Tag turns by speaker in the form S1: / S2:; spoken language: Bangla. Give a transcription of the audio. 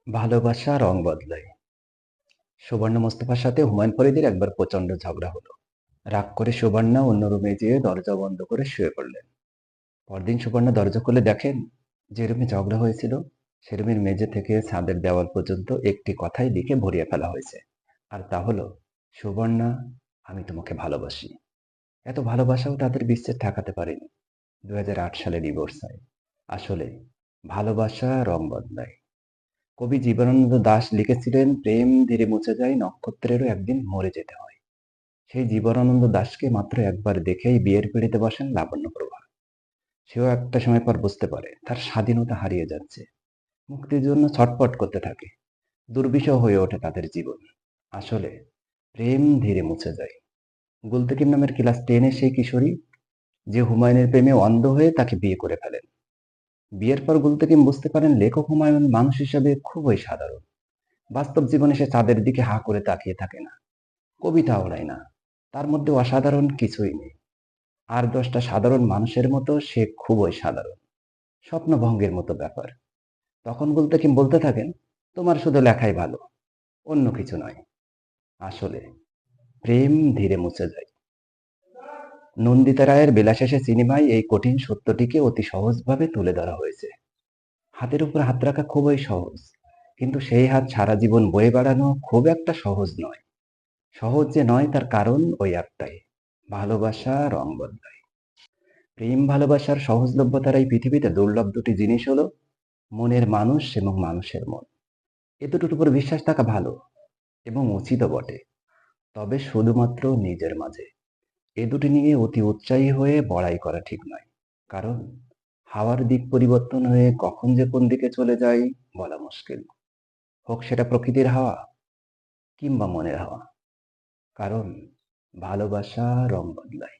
S1: ভালোবাসা রং বদলায়। সুবর্ণা মোস্তফার সাথে হুমায়ুন ফরিদের একবার প্রচণ্ড ঝগড়া হলো। রাগ করে সুবর্ণা অন্য রুমে যেয়ে দরজা বন্ধ করে শুয়ে পড়লেন। পরদিন সুবর্ণা দরজা খুলে দেখেন, যে রুমে ঝগড়া হয়েছিল সে রুমের মেঝে থেকে ছাদের দেওয়াল পর্যন্ত একটি কথাই লিখে ভরিয়ে ফেলা হয়েছে। আর তা হলো, সুবর্ণা, আমি তোমাকে ভালোবাসি। এত ভালোবাসাও তাদের বিচ্ছেদ ঠেকাতে পারেনি। 2008 সালে ডিভোর্স হয়। আসলে ভালোবাসা রং বদলায়। কবি জীবনানন্দ দাশ লিখেছিলেন, প্রেম ধীরে মুছে যায়, নক্ষত্রেরও একদিন মরে যেতে হয়। সেই জীবনানন্দ দাশকে মাত্র একবার দেখেই বিয়ের পিঁড়িতে বসেন লাবণ্যপ্রভা। সেও একটা সময় পর বুঝতে পারে তার স্বাধীনতা হারিয়ে যাচ্ছে। মুক্তির জন্য ছটপট করতে থাকে। দুর্বিষহ হয়ে ওঠে তাদের জীবন। আসলে প্রেম ধীরে মুছে যায়। গুলতেকিম নামের ক্লাস 10-এর সেই কিশোরী, যে হুমায়ুনের প্রেমে অন্ধ হয়ে তাকে বিয়ে করে ফেলেন। বিয়ের পর গুলতেকিম বুঝতে পারেন লেখক হুমায়ুন মানুষ হিসাবে খুবই সাধারণ। বাস্তব জীবনে সে চাঁদের দিকে হাঁ করে তাকিয়ে থাকে না, কবিতা ওড়ায় না, তার মধ্যে অসাধারণ কিছুই নেই। আর 10টা সাধারণ মানুষের মতো সে খুবই সাধারণ, স্বপ্নভঙ্গের মতো ব্যাপার। তখন গুলতেকিম বলতে থাকেন, তোমার শুধু লেখাই ভালো, অন্য কিছু নয়। আসলে প্রেম ধীরে মুছে যায়। নন্দিতা রায়ের বেলাশেষে সিনেমায় এই কঠিন সত্যটিকে অতি সহজভাবে তুলে ধরা হয়েছে। হাতের উপর হাত রাখা খুবই সহজ, কিন্তু সেই হাত সারা জীবন বয়ে বেড়ানো খুব একটা সহজ নয়। সহজ যে নয় তার কারণ ওই একটাই, ভালোবাসা রং বদলায়। প্রেম ভালোবাসার সহজলভ্যতার এই পৃথিবীতে দুর্লভ দুটি জিনিস হলো মনের মানুষ এবং মানুষের মন। এ দুটোর উপর বিশ্বাস থাকা ভালো এবং উচিতও বটে, তবে শুধুমাত্র নিজের মাঝে। এ দুটি নিয়ে অতি উৎসাহী হয়ে বড়াই করা ঠিক নয়। কারণ হাওয়ার দিক পরিবর্তন হয়ে কখন যে কোন দিকে চলে যায় বলা মুশকিল। হোক সেটা প্রকৃতির হাওয়া কিংবা মনের হাওয়া। কারণ ভালোবাসা রং বদলায়।